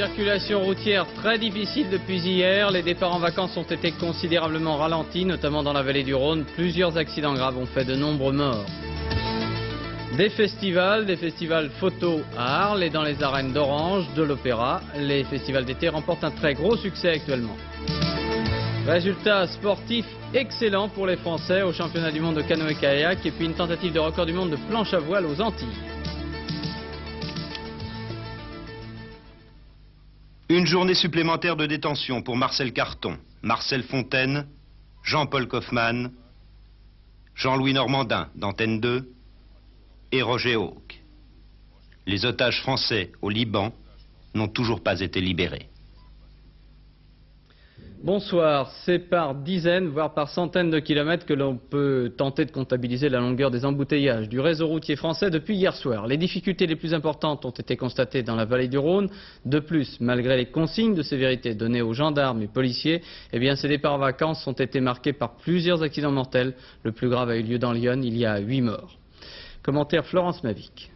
Circulation routière très difficile depuis hier. Les départs en vacances ont été considérablement ralentis, notamment dans la vallée du Rhône. Plusieurs accidents graves ont fait de nombreux morts. Des festivals photo à Arles et dans les arènes d'Orange, de l'Opéra. Les festivals d'été remportent un très gros succès actuellement. Résultat sportif excellent pour les Français au championnat du monde de canoë-kayak et puis une tentative de record du monde de planche à voile aux Antilles. Une journée supplémentaire de détention pour Marcel Carton, Marcel Fontaine, Jean-Paul Kaufmann, Jean-Louis Normandin d'Antenne 2 et Roger Hawke. Les otages français au Liban n'ont toujours pas été libérés. Bonsoir, c'est par dizaines, voire par centaines de kilomètres que l'on peut tenter de comptabiliser la longueur des embouteillages du réseau routier français depuis hier soir. Les difficultés les plus importantes ont été constatées dans la vallée du Rhône. De plus, malgré les consignes de sévérité données aux gendarmes et policiers, ces départs en vacances ont été marqués par plusieurs accidents mortels. Le plus grave a eu lieu dans l'Yonne, il y a 8 morts. Commentaire Florence Mavic.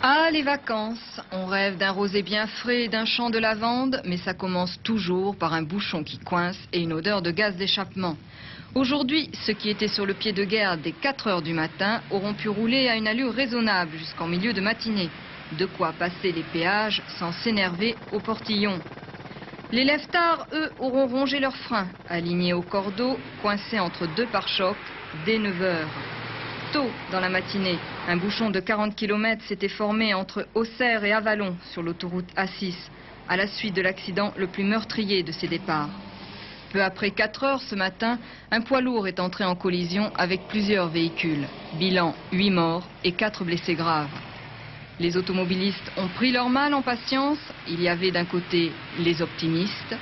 Ah, les vacances. On rêve d'un rosé bien frais et d'un champ de lavande, mais ça commence toujours par un bouchon qui coince et une odeur de gaz d'échappement. Aujourd'hui, ceux qui étaient sur le pied de guerre dès 4 heures du matin auront pu rouler à une allure raisonnable jusqu'en milieu de matinée. De quoi passer les péages sans s'énerver au portillon. Les lève-tard, eux, auront rongé leurs freins, alignés au cordeau, coincés entre deux pare-chocs, dès 9 heures. Tôt dans la matinée, un bouchon de 40 km s'était formé entre Auxerre et Avallon sur l'autoroute A6, à la suite de l'accident le plus meurtrier de ces départs. Peu après 4 heures ce matin, un poids lourd est entré en collision avec plusieurs véhicules. Bilan 8 morts et 4 blessés graves. Les automobilistes ont pris leur mal en patience. Il y avait d'un côté les optimistes.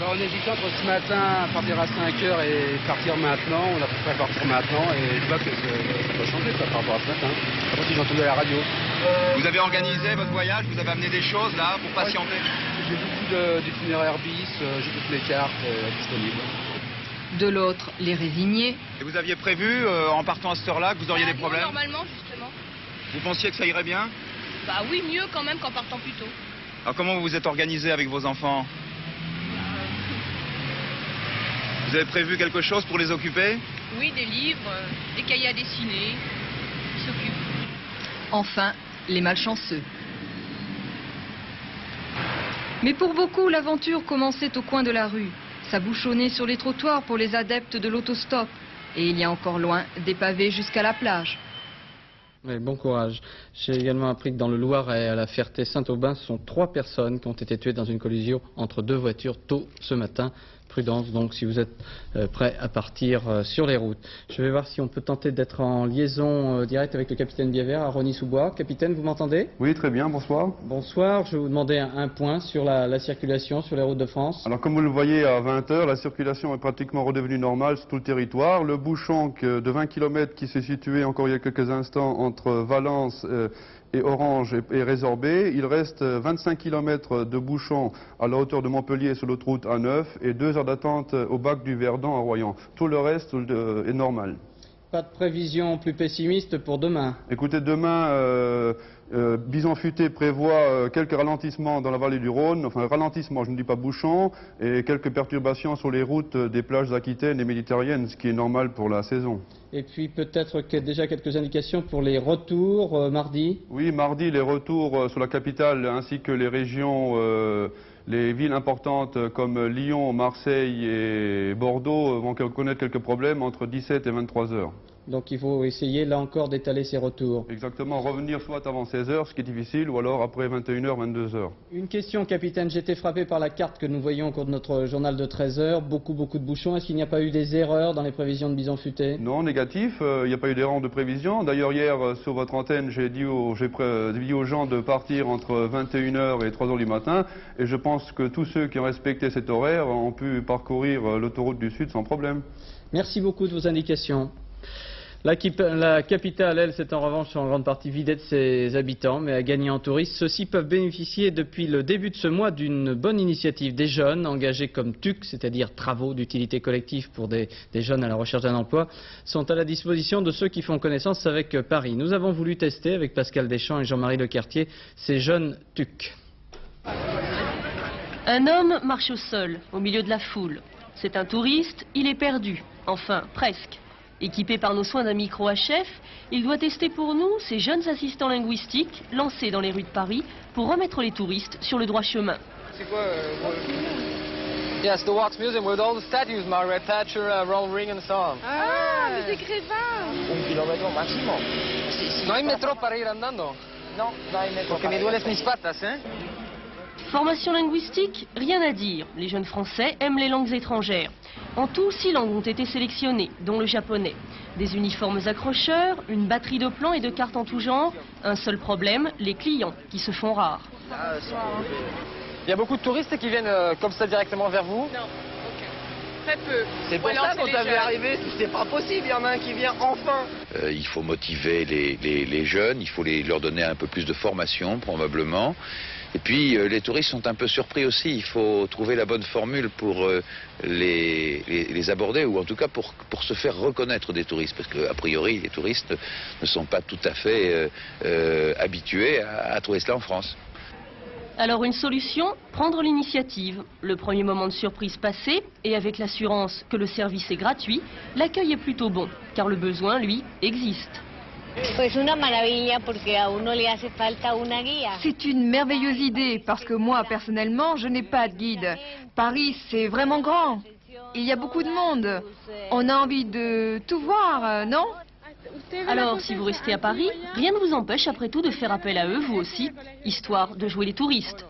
On hésitait entre ce matin, partir à 5 heures et partir maintenant. On a préféré partir maintenant et je vois que ça doit changer par rapport à ce matin. Après, si j'entendais à la radio. Vous avez organisé votre voyage, vous avez amené des choses là pour patienter? J'ai beaucoup d'itinéraires bis, j'ai toutes les cartes disponibles. De l'autre, les résignés. Et vous aviez prévu, en partant à cette heure-là, que vous auriez des problèmes? Normalement, justement. Vous pensiez que ça irait bien? Bah oui, mieux quand même qu'en partant plus tôt. Alors comment vous vous êtes organisé avec vos enfants? Vous avez prévu quelque chose pour les occuper? Oui, des livres, des cahiers à dessiner. Ils s'occupent. Enfin, les malchanceux. Mais pour beaucoup, l'aventure commençait au coin de la rue. Ça bouchonnait sur les trottoirs pour les adeptes de l'autostop. Et il y a encore loin des pavés jusqu'à la plage. Oui, bon courage. J'ai également appris que dans le Loiret, à la Ferté-Saint-Aubin, ce sont 3 personnes qui ont été tuées dans une collision entre 2 voitures tôt ce matin. Prudence donc si vous êtes prêts à partir sur les routes. Je vais voir si on peut tenter d'être en liaison directe avec le capitaine Biévert à Rosny-sous-Bois. Capitaine, vous m'entendez? Oui, très bien, bonsoir. Bonsoir, je vais vous demander un point sur la circulation sur les routes de France. Alors comme vous le voyez à 20 h, la circulation est pratiquement redevenue normale sur tout le territoire. Le bouchon de 20 km qui s'est situé encore il y a quelques instants entre Valence et Orange est résorbé. Il reste 25 km de bouchon à la hauteur de Montpellier sur l'autoroute A9 et 2 heures d'attente au bac du Verdon à Royan. Tout le reste est normal. Pas de prévision plus pessimiste pour demain? Écoutez, demain, Bison Futé prévoit quelques ralentissements dans la vallée du Rhône, enfin ralentissement, je ne dis pas bouchon, et quelques perturbations sur les routes des plages aquitaines et méditerranéennes, ce qui est normal pour la saison. Et puis peut-être déjà quelques indications pour les retours mardi? Oui, mardi, les retours sur la capitale ainsi que les régions, les villes importantes comme Lyon, Marseille et Bordeaux vont connaître quelques problèmes entre 17 et 23 heures. Donc il faut essayer là encore d'étaler ces retours. Exactement, revenir soit avant 16 h, ce qui est difficile, ou alors après 21 h, 22 h. Une question, capitaine, j'étais frappé par la carte que nous voyons au cours de notre journal de 13 h. Beaucoup de bouchons. Est-ce qu'il n'y a pas eu des erreurs dans les prévisions de Bison Futé? Non, négatif, il n'y a pas eu d'erreur de prévision. D'ailleurs hier sur votre antenne, j'ai dit aux gens de partir entre 21 h et 3 h du matin. Et je pense que tous ceux qui ont respecté cet horaire ont pu parcourir l'autoroute du Sud sans problème. Merci beaucoup de vos indications. La capitale, elle, s'est en revanche en grande partie vidée de ses habitants, mais a gagné en touristes. Ceux-ci peuvent bénéficier depuis le début de ce mois d'une bonne initiative. Des jeunes engagés comme TUC, c'est-à-dire travaux d'utilité collective pour des jeunes à la recherche d'un emploi, sont à la disposition de ceux qui font connaissance avec Paris. Nous avons voulu tester avec Pascal Deschamps et Jean-Marie Lecartier ces jeunes TUC. Un homme marche au sol, au milieu de la foule. C'est un touriste, il est perdu. Enfin, presque. Équipé par nos soins d'un micro HF, il doit tester pour nous ces jeunes assistants linguistiques lancés dans les rues de Paris pour remettre les touristes sur le droit chemin. C'est quoi Yes, the Wax Museum with all the statues, Margaret Thatcher, Ronald Reagan and so on. Ah, les écrivains. 1 kilómetro máximo. No hay metro para ir andando. No, no hay metro. Porque me duelen mis patas, hein. Formation linguistique, rien à dire. Les jeunes Français aiment les langues étrangères. En tout, 6 langues ont été sélectionnées, dont le japonais. Des uniformes accrocheurs, une batterie de plans et de cartes en tout genre. Un seul problème, les clients, qui se font rares. Il y a beaucoup de touristes qui viennent comme ça directement vers vous? Non, aucun. Très peu. C'est pour ça qu'on t'a vu arriver, c'est pas possible, il y en a un qui vient enfin. Il faut motiver les jeunes, il faut leur donner un peu plus de formation probablement. Et puis les touristes sont un peu surpris aussi, il faut trouver la bonne formule pour les aborder, ou en tout cas pour se faire reconnaître des touristes, parce qu'a priori les touristes ne sont pas tout à fait habitués à trouver cela en France. Alors une solution, prendre l'initiative. Le premier moment de surprise passé, et avec l'assurance que le service est gratuit, l'accueil est plutôt bon, car le besoin, lui, existe. C'est une merveilleuse idée, parce que moi, personnellement, je n'ai pas de guide. Paris, c'est vraiment grand. Il y a beaucoup de monde. On a envie de tout voir, non ? Alors, si vous restez à Paris, rien ne vous empêche après tout de faire appel à eux, vous aussi, histoire de jouer les touristes.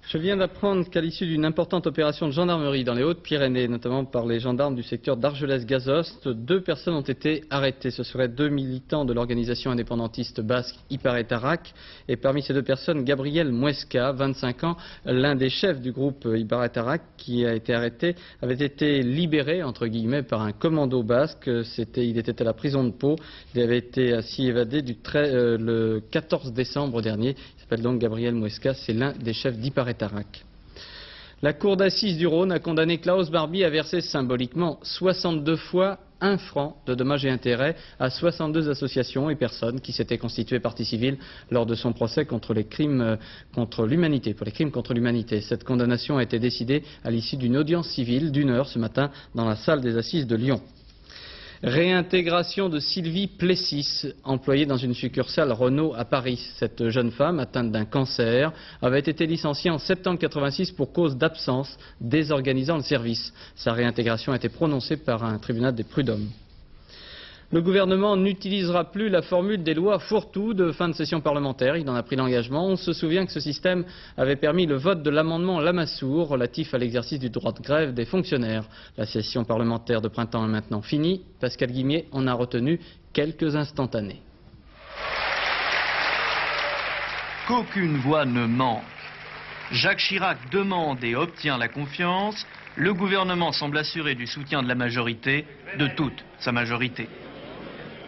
Je viens d'apprendre qu'à l'issue d'une importante opération de gendarmerie dans les Hautes-Pyrénées, notamment par les gendarmes du secteur d'Argelès-Gazost, 2 personnes ont été arrêtées. Ce seraient 2 militants de l'organisation indépendantiste basque Iparretarak. Et parmi ces 2 personnes, Gabriel Muesca, 25 ans, l'un des chefs du groupe Iparretarak, qui a été arrêté, avait été libéré, entre guillemets, par un commando basque. Il était à la prison de Pau. Il avait été ainsi évadé le 14 décembre dernier. Il s'appelle donc Gabriel Muesca, c'est l'un des chefs d'Iparretarak. La cour d'assises du Rhône a condamné Klaus Barbie à verser symboliquement 62 fois 1 franc de dommages et intérêts à 62 associations et personnes qui s'étaient constituées partie civile lors de son procès contre les crimes contre l'humanité, pour les crimes contre l'humanité. Cette condamnation a été décidée à l'issue d'une audience civile d'1 heure ce matin dans la salle des assises de Lyon. Réintégration de Sylvie Plessis, employée dans une succursale Renault à Paris. Cette jeune femme, atteinte d'un cancer, avait été licenciée en septembre 86 pour cause d'absence, désorganisant le service. Sa réintégration a été prononcée par un tribunal des prud'hommes. Le gouvernement n'utilisera plus la formule des lois fourre-tout de fin de session parlementaire. Il en a pris l'engagement. On se souvient que ce système avait permis le vote de l'amendement Lamassoure relatif à l'exercice du droit de grève des fonctionnaires. La session parlementaire de printemps est maintenant finie. Pascal Guimier en a retenu quelques instantanés. Qu'aucune voix ne manque. Jacques Chirac demande et obtient la confiance. Le gouvernement semble assuré du soutien de la majorité, de toute sa majorité.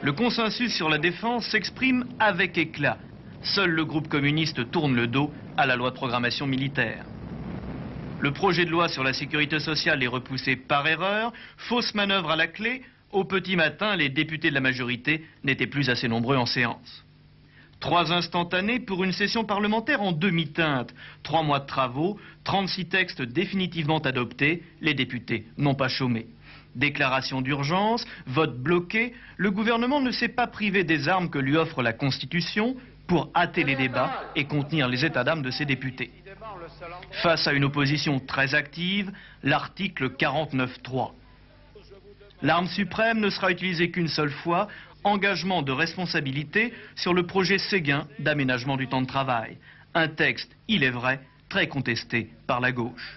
Le consensus sur la défense s'exprime avec éclat. Seul le groupe communiste tourne le dos à la loi de programmation militaire. Le projet de loi sur la sécurité sociale est repoussé par erreur. Fausse manœuvre à la clé. Au petit matin, les députés de la majorité n'étaient plus assez nombreux en séance. 3 instantanés pour une session parlementaire en demi-teinte. 3 mois de travaux, 36 textes définitivement adoptés. Les députés n'ont pas chômé. Déclaration d'urgence, vote bloqué, le gouvernement ne s'est pas privé des armes que lui offre la Constitution pour hâter les débats et contenir les états d'âme de ses députés. Face à une opposition très active, l'article 49.3. L'arme suprême ne sera utilisée qu'une seule fois, engagement de responsabilité sur le projet Séguin d'aménagement du temps de travail. Un texte, il est vrai, très contesté par la gauche.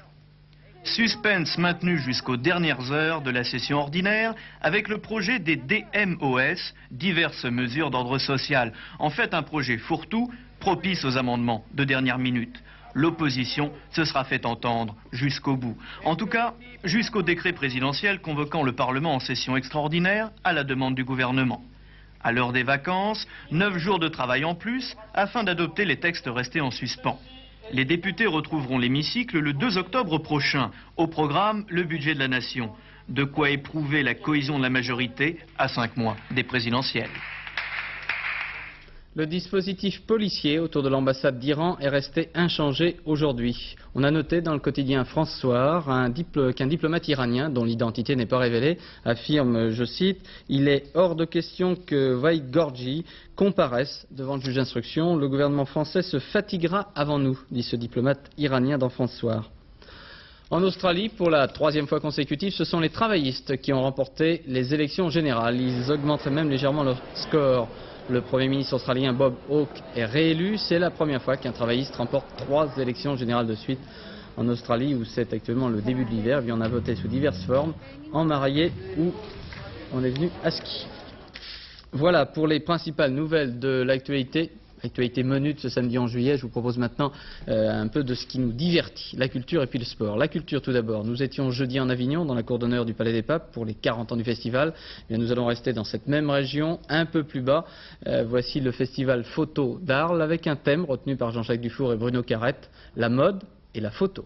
Suspense maintenu jusqu'aux dernières heures de la session ordinaire avec le projet des DMOS, diverses mesures d'ordre social. En fait, un projet fourre-tout, propice aux amendements de dernière minute. l'opposition se sera fait entendre jusqu'au bout. En tout cas, jusqu'au décret présidentiel convoquant le Parlement en session extraordinaire à la demande du gouvernement. À l'heure des vacances, 9 jours de travail en plus afin d'adopter les textes restés en suspens. Les députés retrouveront l'hémicycle le 2 octobre prochain. Au programme, le budget de la nation. De quoi éprouver la cohésion de la majorité à 5 mois des présidentielles. Le dispositif policier autour de l'ambassade d'Iran est resté inchangé aujourd'hui. On a noté dans le quotidien France Soir qu'un diplomate iranien, dont l'identité n'est pas révélée, affirme, je cite, « Il est hors de question que Waïd Gorgi comparaisse devant le juge d'instruction. Le gouvernement français se fatiguera avant nous », dit ce diplomate iranien dans France Soir. En Australie, pour la 3e fois consécutive, ce sont les travaillistes qui ont remporté les élections générales. Ils augmenteraient même légèrement leur score. Le Premier ministre australien Bob Hawke est réélu. C'est la première fois qu'un travailliste remporte 3 élections générales de suite en Australie, où c'est actuellement le début de l'hiver. On a voté sous diverses formes, en maraillé ou on est venu à ski. Voilà pour les principales nouvelles de l'actualité. Actualité menue de ce samedi en juillet, je vous propose maintenant un peu de ce qui nous divertit, la culture et puis le sport. La culture tout d'abord, nous étions jeudi en Avignon, dans la cour d'honneur du Palais des Papes, pour les 40 ans du festival. Et nous allons rester dans cette même région, un peu plus bas. Voici le festival photo d'Arles, avec un thème retenu par Jean-Jacques Dufour et Bruno Carrette, la mode et la photo.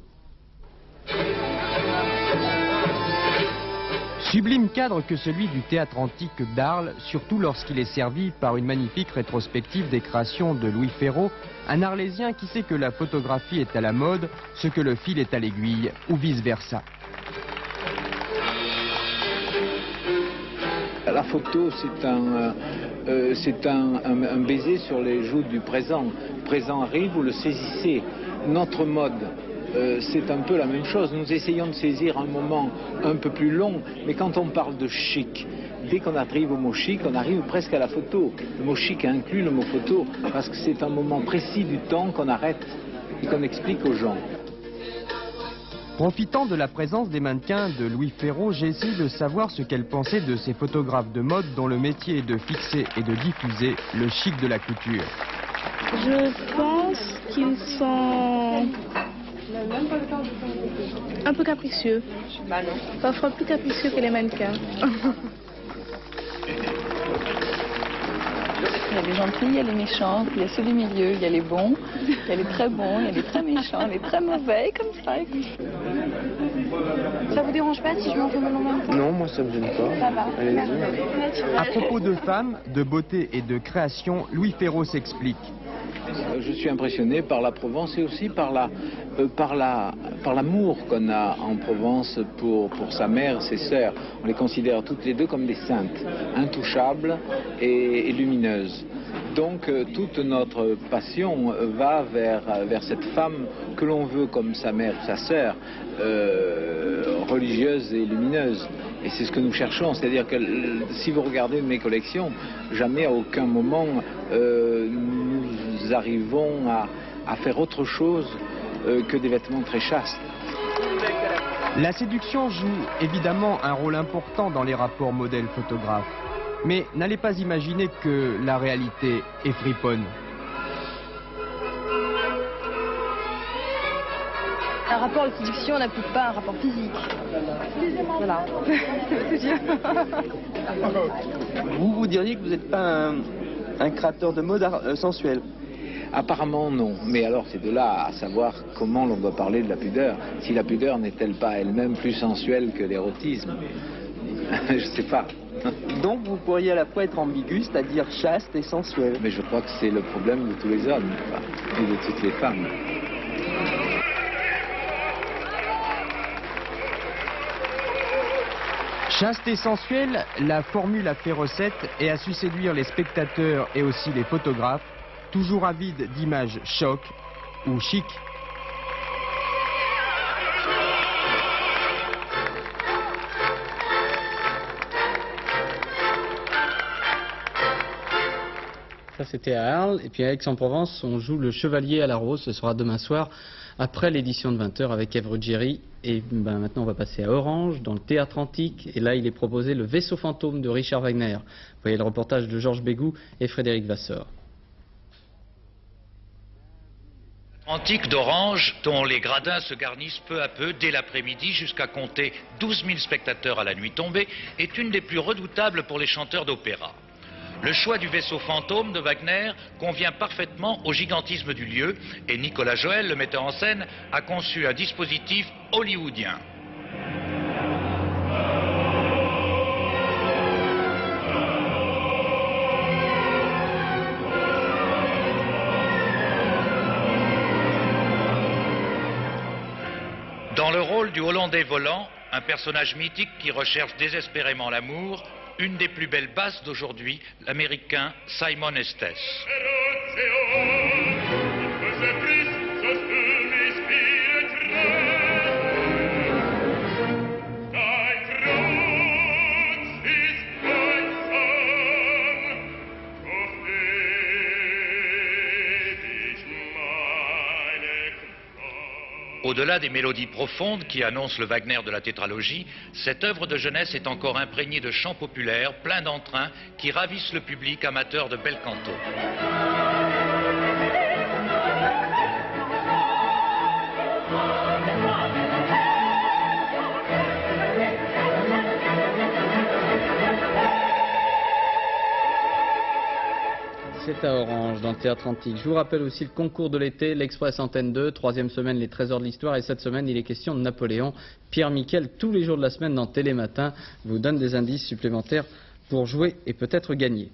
Sublime cadre que celui du théâtre antique d'Arles, surtout lorsqu'il est servi par une magnifique rétrospective des créations de Louis Ferraud, un Arlésien qui sait que la photographie est à la mode, ce que le fil est à l'aiguille, ou vice-versa. La photo, c'est un baiser sur les joues du présent. Le présent arrive, vous le saisissez. Notre mode, c'est un peu la même chose. Nous essayons de saisir un moment un peu plus long, mais quand on parle de chic, dès qu'on arrive au mot chic, on arrive presque à la photo. Le mot chic inclut le mot photo, parce que c'est un moment précis du temps qu'on arrête et qu'on explique aux gens. Profitant de la présence des mannequins de Louis Ferraud, j'ai essayé de savoir ce qu'elle pensait de ces photographes de mode dont le métier est de fixer et de diffuser le chic de la couture. Je pense qu'ils sont un peu capricieux. Parfois plus capricieux que les mannequins. Il y a les gentils, il y a les méchants, il y a ceux du milieu, il y a les bons, il y a les très bons, il y a les très méchants, les très mauvais, comme ça. Ça vous dérange pas si je m'en fais en même temps? Non, moi ça me gêne pas. Ça va. À propos de femmes, de beauté et de création, Louis Ferraud s'explique. Je suis impressionné par la Provence et aussi par l'amour qu'on a en Provence pour sa mère, ses sœurs. On les considère toutes les deux comme des saintes, intouchables et lumineuses. Donc toute notre passion va vers cette femme que l'on veut comme sa mère, sa sœur, religieuse et lumineuse. Et c'est ce que nous cherchons, c'est-à-dire que si vous regardez mes collections, jamais à aucun moment nous arrivons à faire autre chose que des vêtements très chastes. La séduction joue évidemment un rôle important dans les rapports modèle-photographe. Mais n'allez pas imaginer que la réalité est friponne. Un rapport de séduction n'implique pas un rapport physique. Voilà. Vous diriez que vous n'êtes pas un créateur de mode sensuel? Apparemment non, mais alors c'est de là à savoir comment l'on doit parler de la pudeur. Si la pudeur n'est-elle pas elle-même plus sensuelle que l'érotisme? Je ne sais pas. Donc vous pourriez à la fois être ambigu, c'est-à-dire chaste et sensuel. Mais je crois que c'est le problème de tous les hommes, et de toutes les femmes. Chaste et sensuelle, la formule a fait recette et a su séduire les spectateurs et aussi les photographes, toujours avides d'images choc ou chic. Ça c'était à Arles, et puis à Aix-en-Provence, on joue le Chevalier à la Rose, ce sera demain soir, après l'édition de 20h avec Ève Ruggieri. Et maintenant on va passer à Orange, dans le théâtre antique, et là il est proposé le Vaisseau fantôme de Richard Wagner. Vous voyez le reportage de Georges Bégou et Frédéric Vasseur. Antique d'Orange, dont les gradins se garnissent peu à peu dès l'après-midi jusqu'à compter 12 000 spectateurs à la nuit tombée, est une des plus redoutables pour les chanteurs d'opéra. Le choix du vaisseau fantôme de Wagner convient parfaitement au gigantisme du lieu et Nicolas Joël, le metteur en scène, a conçu un dispositif hollywoodien. Dans le rôle du Hollandais volant, un personnage mythique qui recherche désespérément l'amour, une des plus belles basses d'aujourd'hui, l'américain Simon Estes. Au-delà des mélodies profondes qui annoncent le Wagner de la tétralogie, cette œuvre de jeunesse est encore imprégnée de chants populaires, pleins d'entrain, qui ravissent le public amateur de bel canto. C'est à Orange, dans le Théâtre Antique. Je vous rappelle aussi le concours de l'été, l'Express Antenne 2, 3e semaine, les trésors de l'histoire. Et cette semaine, il est question de Napoléon. Pierre Miquel, tous les jours de la semaine dans Télématin, vous donne des indices supplémentaires pour jouer et peut-être gagner.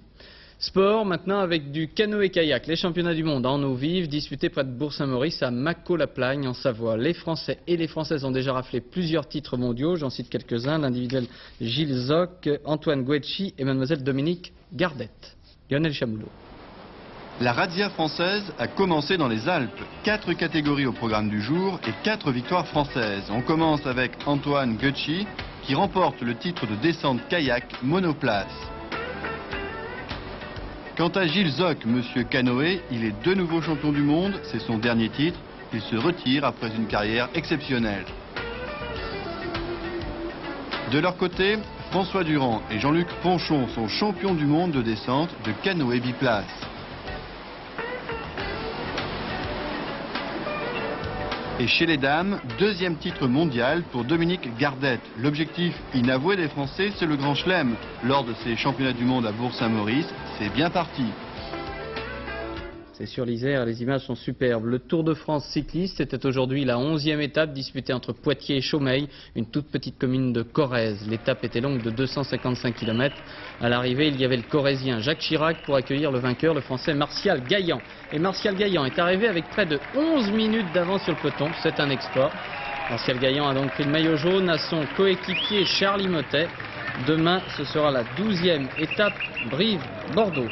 Sport, maintenant avec du canoë-kayak. Les championnats du monde en eau vive, disputés près de Bourg-Saint-Maurice, à Mâcon-la-Plagne, en Savoie. Les Français et les Françaises ont déjà raflé plusieurs titres mondiaux. J'en cite quelques-uns. L'individuel Gilles Zoc, Antoine Guecci et mademoiselle Dominique Gardette. Lionel Chamoulot. La razzia française a commencé dans les Alpes. 4 catégories au programme du jour et 4 victoires françaises. On commence avec Antoine Guecci qui remporte le titre de descente kayak monoplace. Quant à Gilles Zoc, monsieur Canoë, il est de nouveau champion du monde. C'est son dernier titre. Il se retire après une carrière exceptionnelle. De leur côté, François Durand et Jean-Luc Ponchon sont champions du monde de descente de canoë biplace. Et chez les dames, 2e titre mondial pour Dominique Gardette. L'objectif inavoué des Français, c'est le Grand Chelem. Lors de ces championnats du monde à Bourg-Saint-Maurice, c'est bien parti. C'est sur l'Isère, les images sont superbes. Le Tour de France cycliste, c'était aujourd'hui la 11e étape disputée entre Poitiers et Chaumeil, une toute petite commune de Corrèze. L'étape était longue de 255 km. À l'arrivée, il y avait le Corrézien Jacques Chirac pour accueillir le vainqueur, le Français Martial Gaillan. Et Martial Gaillan est arrivé avec près de 11 minutes d'avance sur le peloton. C'est un exploit. Martial Gaillan a donc pris le maillot jaune à son coéquipier Charlie Mottet. Demain, ce sera la 12e étape Brive-Bordeaux.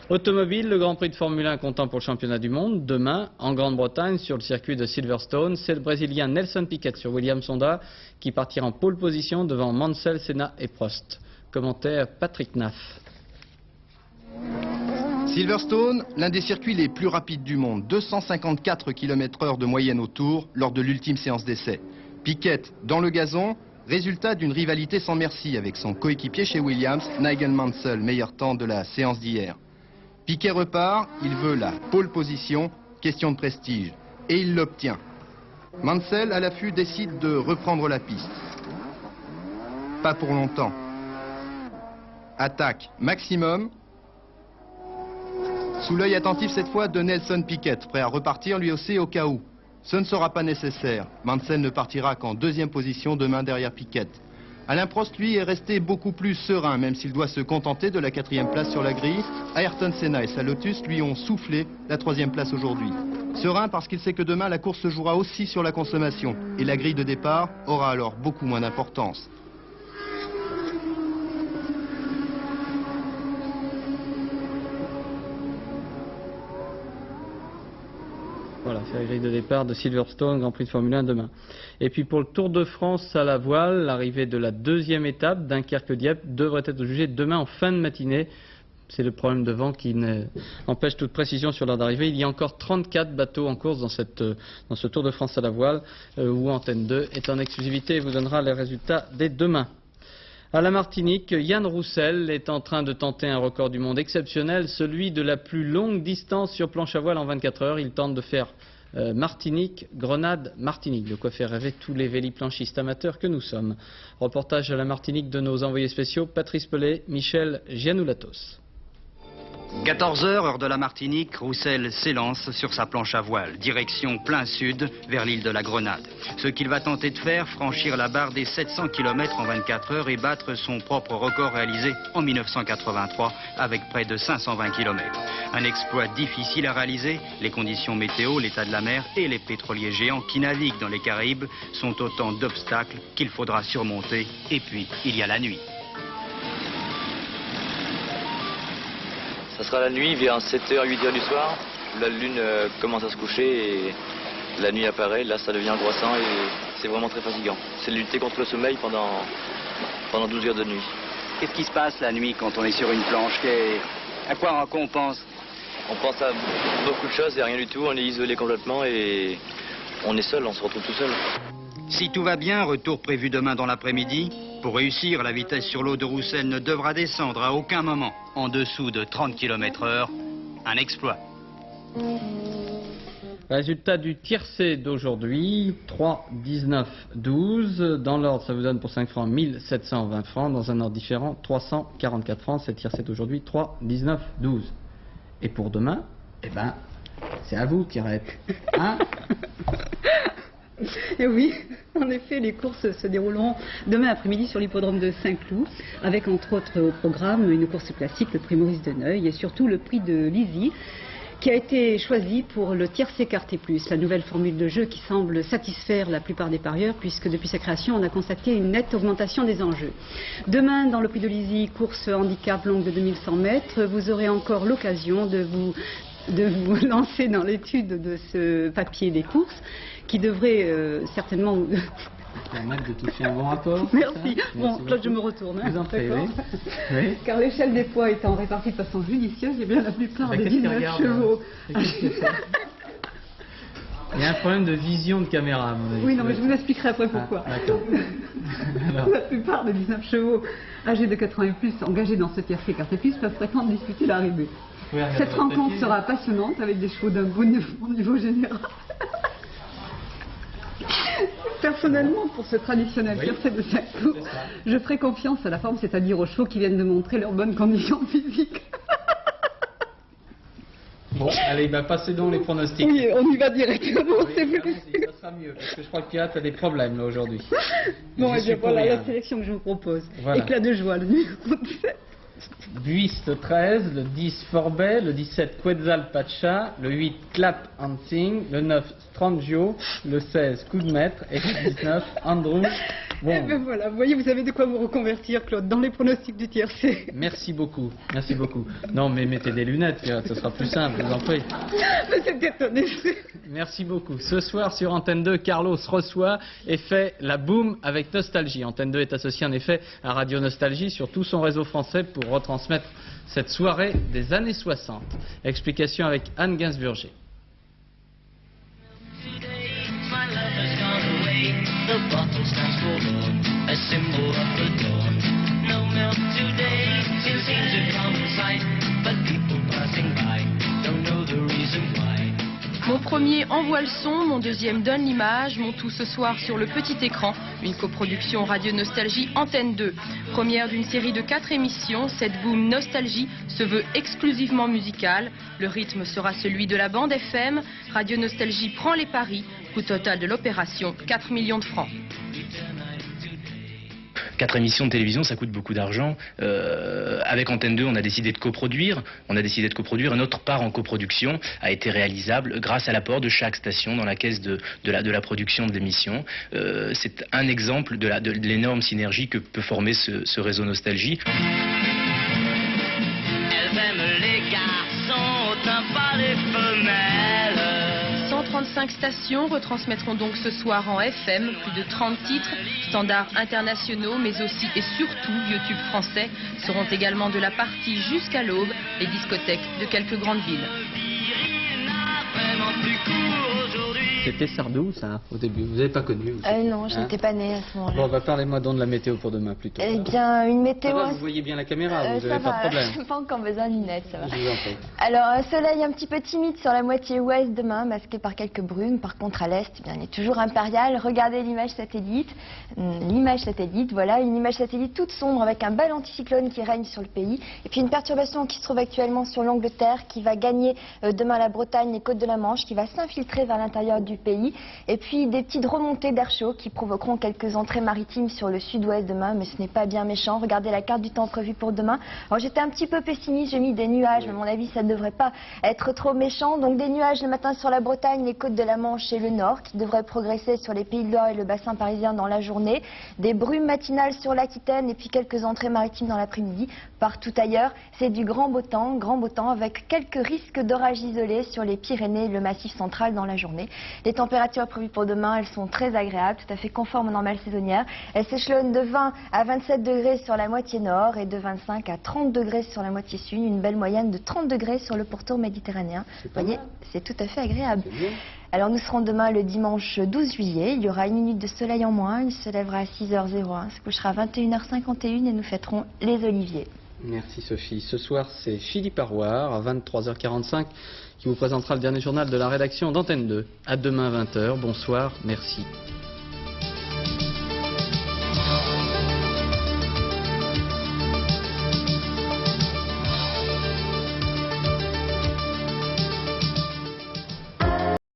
Automobile, le Grand Prix de Formule 1 comptant pour le championnat du monde. Demain, en Grande-Bretagne, sur le circuit de Silverstone, c'est le Brésilien Nelson Piquet sur Williams Honda qui partira en pole position devant Mansell, Senna et Prost. Commentaire Patrick Naff. Silverstone, l'un des circuits les plus rapides du monde, 254 km/h de moyenne au tour lors de l'ultime séance d'essai. Piquet dans le gazon, résultat d'une rivalité sans merci avec son coéquipier chez Williams, Nigel Mansell, meilleur temps de la séance d'hier. Piquet repart, il veut la pole position, question de prestige, et il l'obtient. Mansell, à l'affût, décide de reprendre la piste. Pas pour longtemps. Attaque maximum. Sous l'œil attentif cette fois de Nelson Piquet, prêt à repartir lui aussi au cas où. Ce ne sera pas nécessaire. Mansell ne partira qu'en 2e position demain derrière Piquet. Alain Prost, lui, est resté beaucoup plus serein, même s'il doit se contenter de la 4e place sur la grille. Ayrton Senna et sa Lotus lui ont soufflé la 3e place aujourd'hui. Serein parce qu'il sait que demain, la course se jouera aussi sur la consommation. Et la grille de départ aura alors beaucoup moins d'importance. Voilà, c'est la grille de départ de Silverstone, Grand Prix de Formule 1 demain. Et puis pour le Tour de France à la voile, l'arrivée de la 2e étape, Dunkerque-Dieppe, devrait être jugée demain en fin de matinée. C'est le problème de vent qui empêche toute précision sur l'heure d'arrivée. Il y a encore 34 bateaux en course dans ce Tour de France à la voile, où Antenne 2 est en exclusivité et vous donnera les résultats dès demain. À la Martinique, Yann Roussel est en train de tenter un record du monde exceptionnel, celui de la plus longue distance sur planche à voile en 24 heures. Il tente de faire Martinique, Grenade, Martinique. De quoi faire rêver tous les véliplanchistes amateurs que nous sommes. Reportage à la Martinique de nos envoyés spéciaux Patrice Pellet, Michel Gianoulatos. 14h, heure de la Martinique, Roussel s'élance sur sa planche à voile, direction plein sud, vers l'île de la Grenade. Ce qu'il va tenter de faire, franchir la barre des 700 km en 24 heures et battre son propre record réalisé en 1983 avec près de 520 km. Un exploit difficile à réaliser, les conditions météo, l'état de la mer et les pétroliers géants qui naviguent dans les Caraïbes sont autant d'obstacles qu'il faudra surmonter. Et puis, il y a la nuit. Ça sera la nuit, vers 7h, 8h du soir. La lune commence à se coucher et la nuit apparaît. Là, ça devient angoissant et c'est vraiment très fatigant. C'est lutter contre le sommeil pendant 12 heures de nuit. Qu'est-ce qui se passe la nuit quand on est sur une planche? À quoi on pense? On pense à beaucoup de choses et à rien du tout. On est isolé complètement et on est seul, on se retrouve tout seul. Si tout va bien, retour prévu demain dans l'après-midi. Pour réussir, la vitesse sur l'eau de Roussel ne devra descendre à aucun moment en dessous de 30 km/h. Un exploit. Résultat du tiercé d'aujourd'hui, 3, 19, 12. Dans l'ordre, ça vous donne pour 5 francs 1720 francs. Dans un ordre différent, 344 francs. C'est tiercé d'aujourd'hui, 3, 19, 12. Et pour demain, eh ben, c'est à vous, Pierrette. Hein? Et oui, en effet, les courses se dérouleront demain après-midi sur l'hippodrome de Saint-Cloud, avec entre autres au programme une course classique, le prix Maurice Deneuil, et surtout le prix de Lizy, qui a été choisi pour le tiercé quarté plus, la nouvelle formule de jeu qui semble satisfaire la plupart des parieurs, puisque depuis sa création, on a constaté une nette augmentation des enjeux. Demain, dans le prix de Lizy, course handicap longue de 2100 mètres, vous aurez encore l'occasion de vous lancer dans l'étude de ce papier des courses, qui devrait certainement permettre de toucher un bon rapport. Merci. Bon, Claude, je me retourne. Vous en prie, oui. Oui. Car l'échelle des poids étant répartie de façon judicieuse, eh bien la plupart des 19 chevaux. Il y a un problème de vision de caméra. Oui, non, mais je vous expliquerai après pourquoi. La plupart des 19 chevaux âgés de 80 et plus engagés dans ce tiercé quarté plus peuvent prétendre disputer l'arrivée. Cette rencontre sera passionnante avec des chevaux d'un bon niveau général. Personnellement, pour ce traditionnel tiercé de Saint-Cloud, je ferai confiance à la forme, c'est-à-dire aux chevaux qui viennent de montrer leurs bonnes conditions physiques. Bon, allez, passez donc les pronostics. Oui, on y va directement, c'est plus. Ça sera mieux, parce que je crois que Pierre a des problèmes là aujourd'hui. Bon, et bien voilà la sélection que je vous propose. Voilà. Éclat de joie, le numéro 7. Buiste 13, le 10 Forbet, le 17 Quetzal Pacha, le 8 Clap Hansing, le 9 Strangio, le 16 Coup de Maître et le 19 Andrew. Bon. Et ben voilà, vous voyez, vous savez de quoi vous reconvertir, Claude, dans les pronostics du tiercé. Merci beaucoup, merci beaucoup. Non, mais mettez des lunettes, Pierre, ce sera plus simple, je vous en prie. Mais c'est étonné. Merci beaucoup. Ce soir sur Antenne 2, Carlos reçoit et fait la boum avec Nostalgie. Antenne 2 est associée en effet à Radio Nostalgie sur tout son réseau français pour retransmettre cette soirée des années 60. Explication avec Anne Gainsburger. Mon premier envoie le son, mon deuxième donne l'image, mon tout ce soir sur le petit écran, une coproduction Radio Nostalgie Antenne 2. Première d'une série de 4 émissions, cette boom Nostalgie se veut exclusivement musicale. Le rythme sera celui de la bande FM. Radio Nostalgie prend les paris. Coût total de l'opération, 4 millions de francs. 4 émissions de télévision, ça coûte beaucoup d'argent. Avec Antenne 2, on a décidé de coproduire. Et notre part en coproduction a été réalisable grâce à l'apport de chaque station dans la caisse de la production de l'émission. C'est un exemple de l'énorme synergie que peut former ce réseau Nostalgie. Elles aiment les garçons, autant pas les femelles. 135 stations retransmettront donc ce soir en FM plus de 30 titres, standards internationaux mais aussi et surtout vieux tubes français seront également de la partie jusqu'à l'aube, les discothèques de quelques grandes villes. Vraiment plus court aujourd'hui. C'était Sardou, ça, au début. Vous n'avez pas connu Non, je n'étais pas née à ce moment-là. Bon, parlez-moi donc de la météo pour demain, plutôt. Eh bien, une météo... Ça va, vous voyez bien la caméra, vous n'avez pas de problème. Je n'ai pas encore besoin de lunettes, ça va. Je vous en prie. Alors, un soleil un petit peu timide sur la moitié ouest demain, masqué par quelques brumes. Par contre, à l'est, eh bien, il est toujours impérial. Regardez l'image satellite. Voilà, une image satellite toute sombre avec un bel anticyclone qui règne sur le pays. Et puis une perturbation qui se trouve actuellement sur l'Angleterre, qui va gagner demain la Bretagne, les côtes de la Manche, qui va s'infiltrer vers l'intérieur du pays. Et puis des petites remontées d'air chaud qui provoqueront quelques entrées maritimes sur le sud-ouest demain, mais ce n'est pas bien méchant. Regardez la carte du temps prévue pour demain. Alors j'étais un petit peu pessimiste, j'ai mis des nuages, mais à mon avis ça ne devrait pas être trop méchant. Donc des nuages le matin sur la Bretagne, les côtes de la Manche et le nord, qui devraient progresser sur les Pays de l'Or et le bassin parisien dans la journée. Des brumes matinales sur l'Aquitaine et puis quelques entrées maritimes dans l'après-midi. Partout ailleurs, c'est du grand beau temps avec quelques risques d'orages isolés sur les Pyrénées et le Massif central dans la journée. Les températures prévues pour demain, elles sont très agréables, tout à fait conformes aux normales saisonnières. Elles s'échelonnent de 20 à 27 degrés sur la moitié nord et de 25 à 30 degrés sur la moitié sud. Une belle moyenne de 30 degrés sur le pourtour méditerranéen. Vous voyez, c'est tout à fait agréable. Alors nous serons demain le dimanche 12 juillet. Il y aura une minute de soleil en moins. Il se lèvera à 6h01, se couchera à 21h51 et nous fêterons les oliviers. Merci Sophie. Ce soir, c'est Philippe Arroir à 23h45 qui vous présentera le dernier journal de la rédaction d'Antenne 2. À demain 20h. Bonsoir, merci.